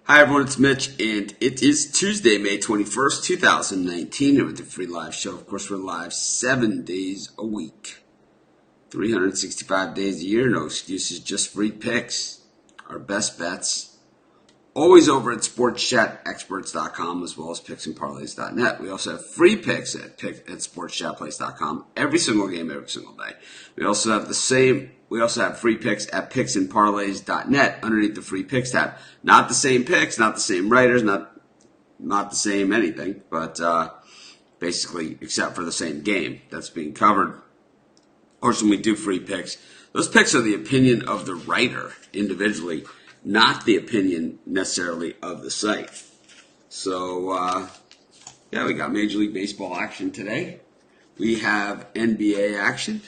Hi everyone, it's Mitch, and it is Tuesday, May 21st, 2019, here with the free live show. Of course, we're live 7 days a week, 365 days a year, no excuses, just free picks, our best bets, always over at sportschatexperts.com as well as picksandparlays.net. We also have free picks at sportschatplace.com every single game, every single day. We also have free picks at picksandparlays.net underneath the free picks tab. Not the same picks, not the same writers, not the same anything, but basically except for the same game that's being covered. Of course, when we do free picks, those picks are the opinion of the writer individually, not the opinion necessarily of the site. So, we got Major League Baseball action today. We have NBA action.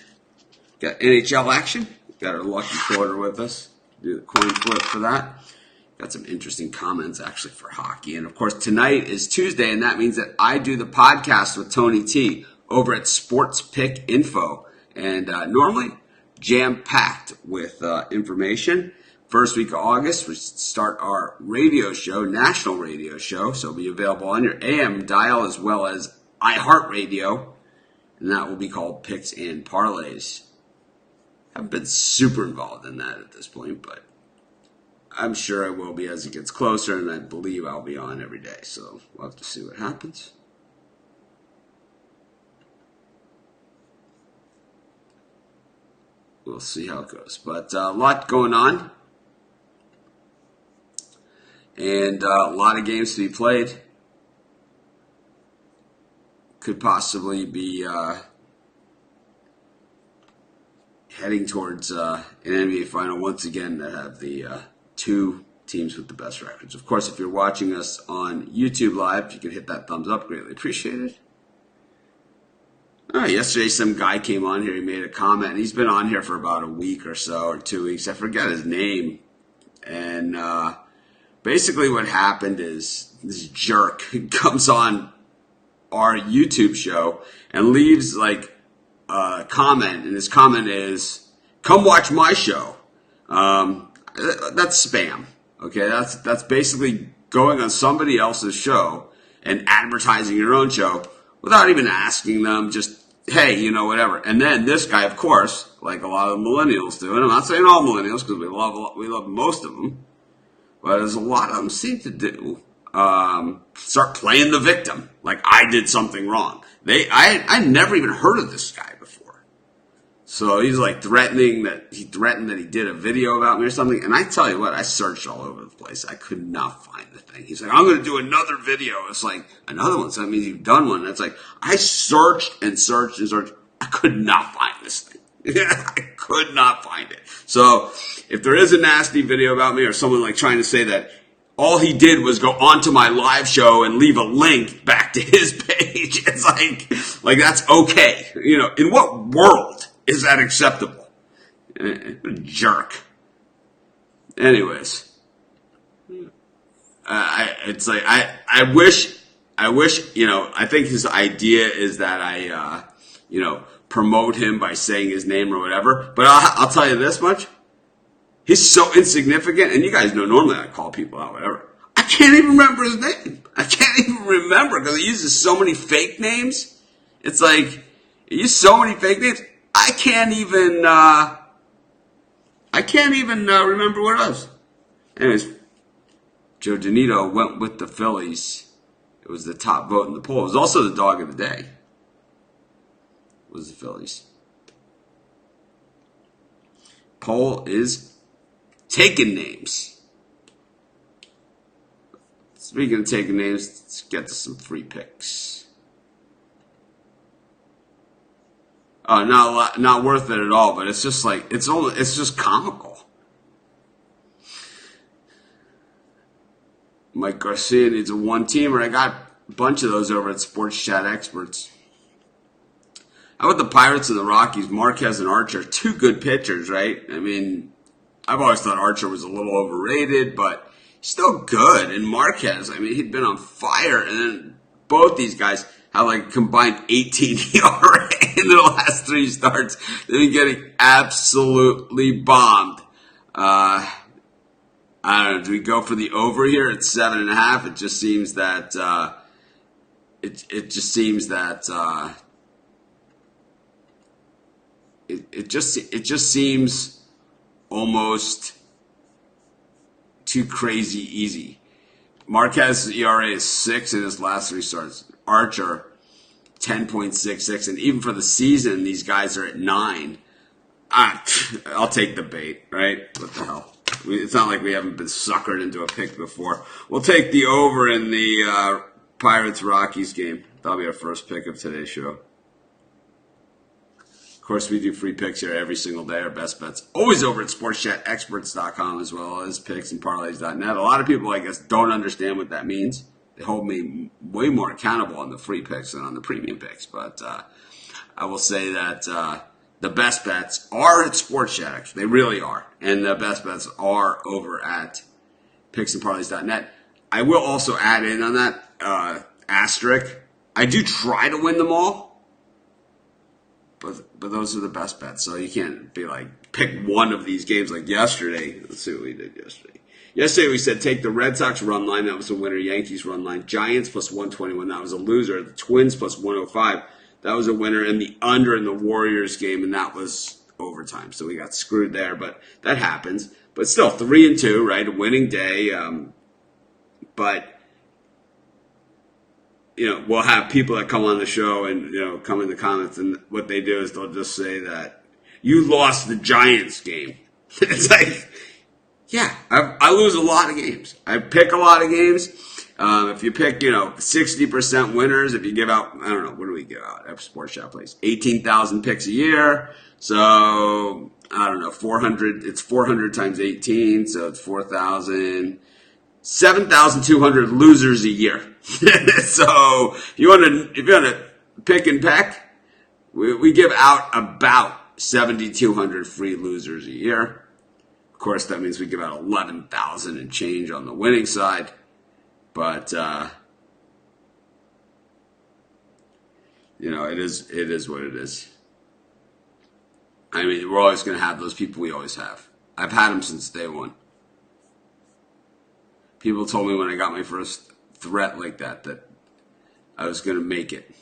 Got NHL action. Got our lucky quarter with us. Do the coin flip for that. Got some interesting comments actually for hockey. And of course, tonight is Tuesday, and that means that I do the podcast with Tony T over at Sports Pick Info. And normally, jam-packed with information. First week of August, we start our radio show, national radio show. So it'll be available on your AM dial as well as iHeartRadio. And that will be called Picks and Parlays. I haven't been super involved in that at this point, but I'm sure I will be as it gets closer, and I believe I'll be on every day. So we'll have to see what happens. We'll see how it goes. But a lot going on. And a lot of games to be played. Could possibly be heading towards an NBA final once again that have the two teams with the best records. Of course, if you're watching us on YouTube Live, if you could hit that thumbs up, greatly appreciated. Yesterday, some guy came on here. He made a comment. And he's been on here for about a week or so, or 2 weeks. I forget his name. And basically what happened is this jerk comes on our YouTube show and leaves like a comment. And his comment is, "Come watch my show." That's spam. Okay, that's basically going on somebody else's show and advertising your own show without even asking them, just, hey, whatever. And then this guy, of course, like a lot of millennials do, and I'm not saying all millennials because we love most of them, but as a lot of them seem to do, start playing the victim, like I did something wrong. I never even heard of this guy before. So he's like threatened that he did a video about me or something. And I tell you what, I searched all over the place. I could not find the thing. He's like, I'm going to do another video. It's like, another one. So that means you've done one. And it's like, I searched and searched and searched. I could not find this thing. I could not find it. So if there is a nasty video about me or someone like trying to say that all he did was go onto my live show and leave a link back to his page, it's like that's okay. In what world is that acceptable? Jerk. Anyways, I wish, I think his idea is that I, promote him by saying his name or whatever. But I'll tell you this much. He's so insignificant, and you guys know normally I call people out, whatever. I can't even remember his name. I can't even remember because he uses so many fake names. It's like, he uses so many fake names. I can't even remember what it was. Anyways, Joe Donito went with the Phillies. It was the top vote in the poll. It was also the dog of the day. It was the Phillies. Poll is taking names. Speaking of taking names, let's get to some free picks. Not worth it at all, but it's just like, it's just comical. Mike Garcia needs a one-teamer. I got a bunch of those over at Sports Chat Experts. How about the Pirates and the Rockies? Marquez and Archer, two good pitchers, right? I mean, I've always thought Archer was a little overrated, but still good. And Marquez, I mean, he'd been on fire. And then both these guys have like combined 18 ERA in the last three starts. They've been getting absolutely bombed. I don't know. Do we go for the over here at 7.5? It just seems that it just seems that it just seems almost too crazy easy. Marquez's ERA is 6 in his last 3 starts. Archer 10.66, and even for the season, these guys are at 9. I'll take the bait, right? What the hell? It's not like we haven't been suckered into a pick before. We'll take the over in the Pirates-Rockies game. That'll be our first pick of today's show. Of course, we do free picks here every single day. Our best bets always over at sportschatexperts.com, as well as picks and parlays.net. A lot of people, I guess, don't understand what that means. They hold me way more accountable on the free picks than on the premium picks. But I will say that the best bets are at Sports Chat, actually. They really are. And the best bets are over at picksandparlays.net. I will also add in on that asterisk. I do try to win them all, but those are the best bets. So you can't be like, pick one of these games like yesterday. Let's see what we did yesterday. Yesterday we said take the Red Sox run line. That was a winner. Yankees run line. Giants plus 121. That was a loser. The Twins plus 105. That was a winner. And the under in the Warriors game, and that was overtime. So we got screwed there, but that happens. But still, 3-2, right? A winning day. But we'll have people that come on the show and come in the comments, and what they do is they'll just say that you lost the Giants game. It's like, yeah, I lose a lot of games. I pick a lot of games. If you pick, 60% winners, if you give out, I don't know, what do we give out at Sports Shop Place? 18,000 picks a year. So, I don't know, 400, it's 400 times 18, so it's 4,000, 7,200 losers a year. So, if you want to pick and peck, we give out about 7,200 free losers a year. Of course, that means we give out 11,000 and change on the winning side. But, it is what it is. I mean, we're always going to have those people we always have. I've had them since day one. People told me when I got my first threat like that I was going to make it.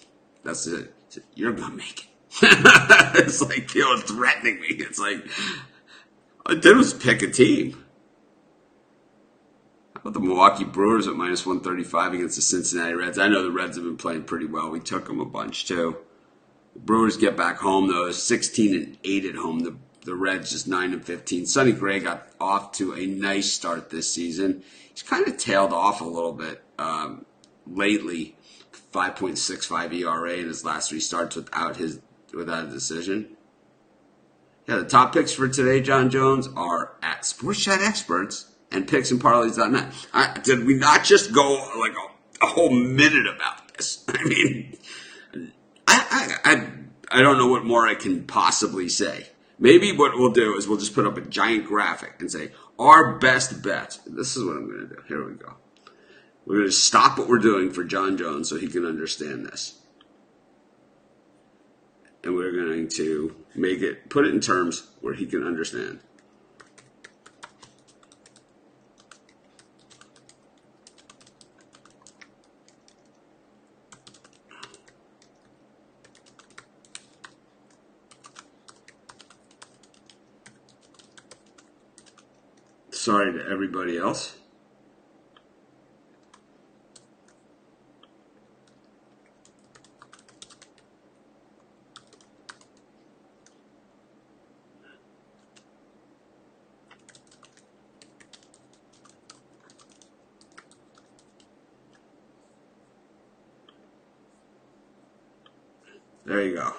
That's it. You're going to make it. It's like, threatening me. It's like, all I did was pick a team. How about the Milwaukee Brewers at minus 135 against the Cincinnati Reds? I know the Reds have been playing pretty well. We took them a bunch, too. The Brewers get back home, though. 16-8 at home. The Reds just 9-15. Sonny Gray got off to a nice start this season. He's kind of tailed off a little bit lately. 5.65 ERA in his last 3 starts without a decision. Yeah, the top picks for today, John Jones, are at Sports Chat Experts and picksandparlays.net. Did we not just go like a whole minute about this? I mean, I don't know what more I can possibly say. Maybe what we'll do is we'll just put up a giant graphic and say, our best bets. This is what I'm going to do. Here we go. We're going to stop what we're doing for John Jones so he can understand this. And we're going to put it in terms where he can understand. Sorry to everybody else. There you go.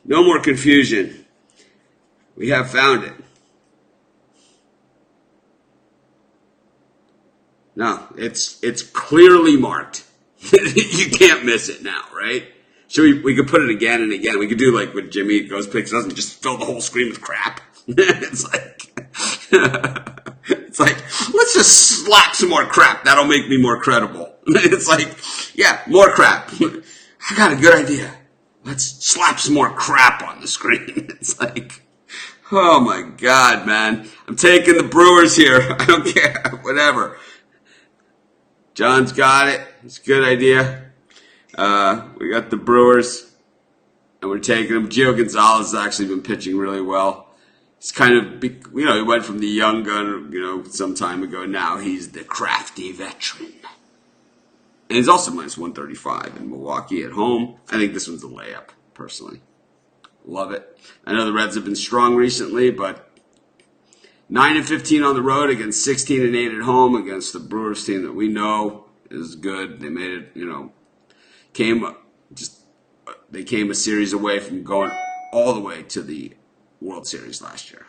No more confusion. We have found it. No, it's clearly marked. You can't miss it now, right? So we could put it again and again. We could do like what Jimmy goes picks doesn't just fill the whole screen with crap. It's like let's just slap some more crap. That'll make me more credible. It's like, yeah, more crap. I got a good idea. Let's slap some more crap on the screen. It's like, Oh my God, man. I'm taking the Brewers here. I don't care. Whatever. John's got it. It's a good idea. We got the Brewers, and we're taking them. Gio Gonzalez has actually been pitching really well. He's kind of, he went from the young gun, some time ago. Now he's the crafty veteran. And he's also minus 135 in Milwaukee at home. I think this one's a layup, personally. Love it. I know the Reds have been strong recently, but 9-15 on the road against 16-8 at home against the Brewers team that we know is good. They made it, they came a series away from going all the way to the World Series last year.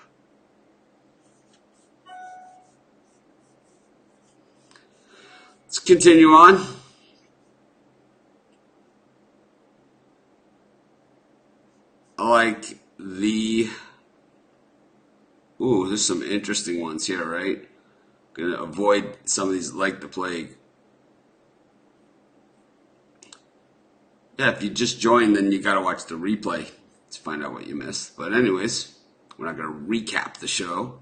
Let's continue on. I like there's some interesting ones here, right? Gonna avoid some of these like the plague. Yeah, if you just joined, then you gotta watch the replay to find out what you missed. But anyways, we're not gonna recap the show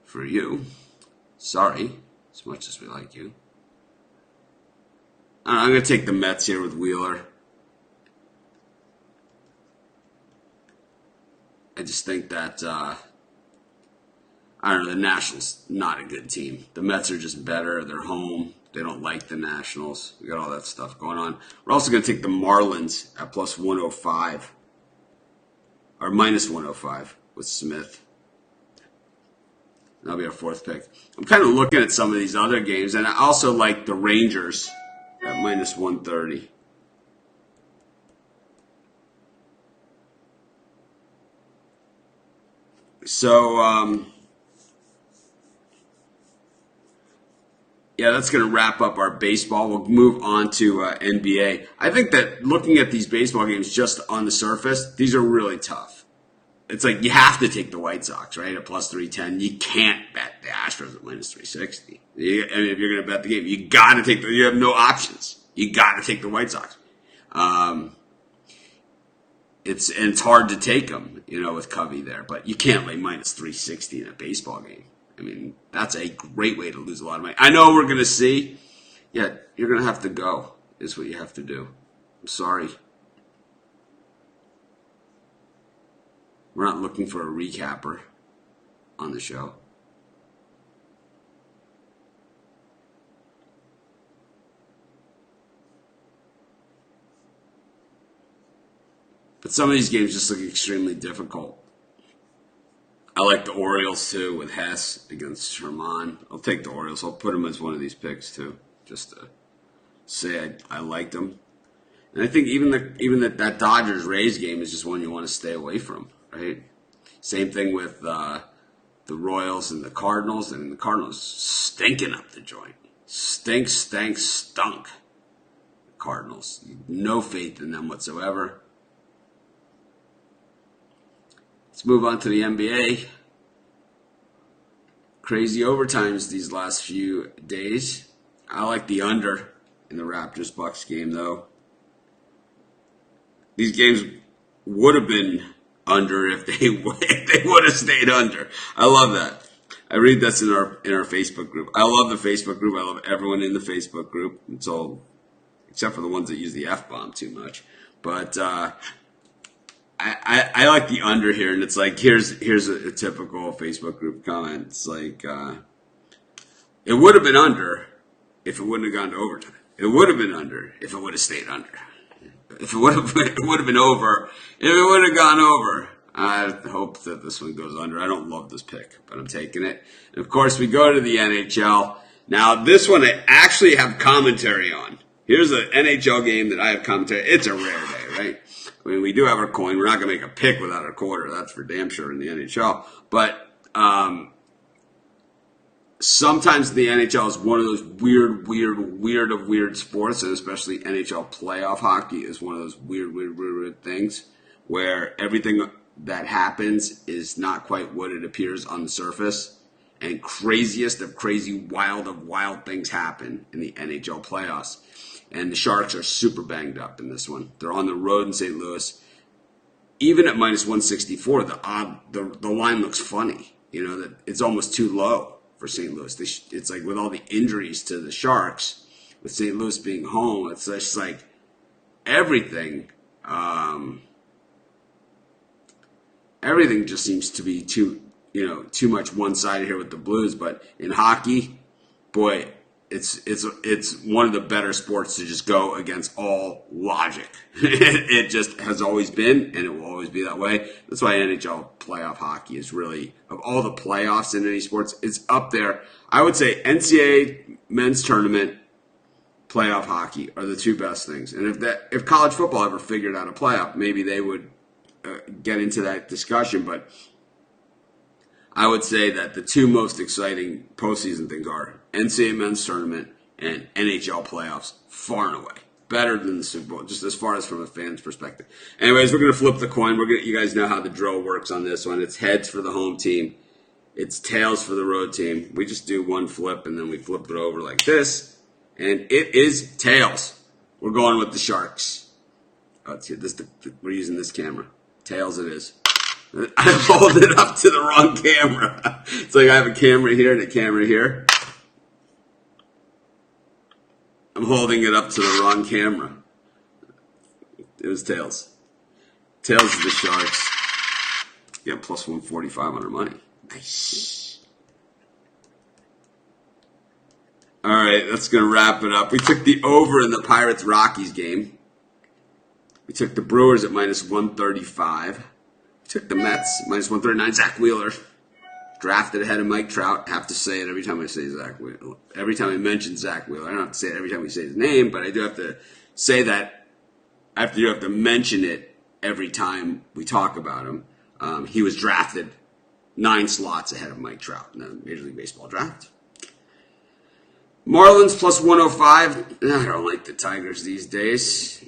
for you. Sorry, as much as we like you. I'm gonna take the Mets here with Wheeler. I just think that, the Nationals not a good team. The Mets are just better. They're home. They don't like the Nationals. We got all that stuff going on. We're also going to take the Marlins at plus 105. Or minus 105 with Smith. That'll be our fourth pick. I'm kind of looking at some of these other games, and I also like the Rangers at minus 130. So, that's going to wrap up our baseball. We'll move on to NBA. I think that looking at these baseball games just on the surface, these are really tough. It's like you have to take the White Sox, right, at plus 310. You can't bet the Astros at minus 360. If you're going to bet the game, you got to take you have no options. You got to take the White Sox. It's hard to take them, with Covey there, but you can't lay minus 360 in a baseball game. I mean, that's a great way to lose a lot of money. I know we're going to see. Yeah, you're going to have to go, is what you have to do. I'm sorry. We're not looking for a recapper on the show. But some of these games just look extremely difficult. I like the Orioles, too, with Hess against Sherman. I'll take the Orioles. I'll put them as one of these picks, too, just to say I liked them. And I think even that Dodgers-Rays game is just one you want to stay away from, right? Same thing with the Royals and the Cardinals. I mean, the Cardinals stinking up the joint. Stunk. The Cardinals. No faith in them whatsoever. Let's move on to the NBA. Crazy overtimes these last few days. I like the under in the Raptors-Bucks game, though. These games would have been under if they would have stayed under. I love that. I read this in our Facebook group. I love the Facebook group. I love everyone in the Facebook group. It's all, except for the ones that use the F-bomb too much. But I like the under here, and it's like here's a typical Facebook group comment. It's like it would have been under if it wouldn't have gone to overtime. It would have been under if it would have stayed under. If it would have been over if it would have gone over. I hope that this one goes under. I don't love this pick, but I'm taking it. And of course, we go to the NHL. Now, this one I actually have commentary on. Here's an NHL game that I have commentary. It's a rare day, right? I mean, we do have our coin. We're not going to make a pick without our quarter. That's for damn sure in the NHL. But sometimes the NHL is one of those weird sports, and especially NHL playoff hockey is one of those weird things where everything that happens is not quite what it appears on the surface. And craziest of crazy, wild of wild things happen in the NHL playoffs. And the Sharks are super banged up in this one. They're on the road in St. Louis. even at minus 164, the line looks funny. That it's almost too low for St. Louis. It's like with all the injuries to the Sharks, with St. Louis being home, it's just like everything. Everything just seems to be too much one-sided here with the Blues. But in hockey, boy, it's one of the better sports to just go against all logic. It just has always been, and it will always be that way. That's why NHL playoff hockey is really, of all the playoffs in any sports, it's up there. I would say NCAA men's tournament, playoff hockey are the two best things. And if college football ever figured out a playoff, maybe they would get into that discussion. But I would say that the two most exciting postseason things are NCAA men's tournament and NHL playoffs, far and away. Better than the Super Bowl, just as far as from a fan's perspective. Anyways, we're going to flip the coin. You guys know how the drill works on this one. It's heads for the home team. It's tails for the road team. We just do one flip, and then we flip it over like this. And it is tails. We're going with the Sharks. We're using this camera. Tails it is. I hold it up to the wrong camera. It's like I have a camera here and a camera here. I'm holding it up to the wrong camera. It was tails. Tails is the Sharks. Yeah, plus 145 on our money. Nice. All right, that's going to wrap it up. We took the over in the Pirates-Rockies game. We took the Brewers at minus 135. We took the Mets minus 139. Zach Wheeler drafted ahead of Mike Trout. I have to say it every time I say Zach Wheeler. Every time I mention Zach Wheeler. I don't have to say it every time we say his name, but I do have to say that. I do have to mention it every time we talk about him. He was drafted 9 slots ahead of Mike Trout in the Major League Baseball draft. Marlins plus 105. I don't like the Tigers these days.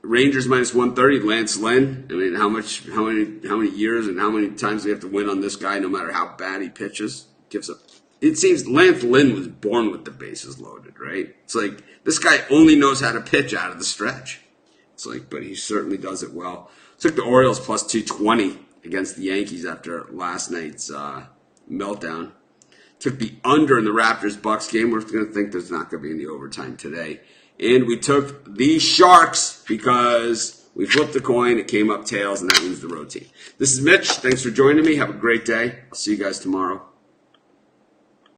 Rangers minus 130. Lance Lynn. I mean, how many years and how many times do we have to win on this guy, no matter how bad he pitches? It seems Lance Lynn was born with the bases loaded, right? It's like this guy only knows how to pitch out of the stretch. It's like, but he certainly does it well. Took the Orioles plus 220 against the Yankees after last night's meltdown. Took the under in the Raptors-Bucks game. We're going to think there's not going to be any overtime today. And we took the Sharks because we flipped the coin. It came up tails, and that means the road team. This is Mitch. Thanks for joining me. Have a great day. I'll see you guys tomorrow.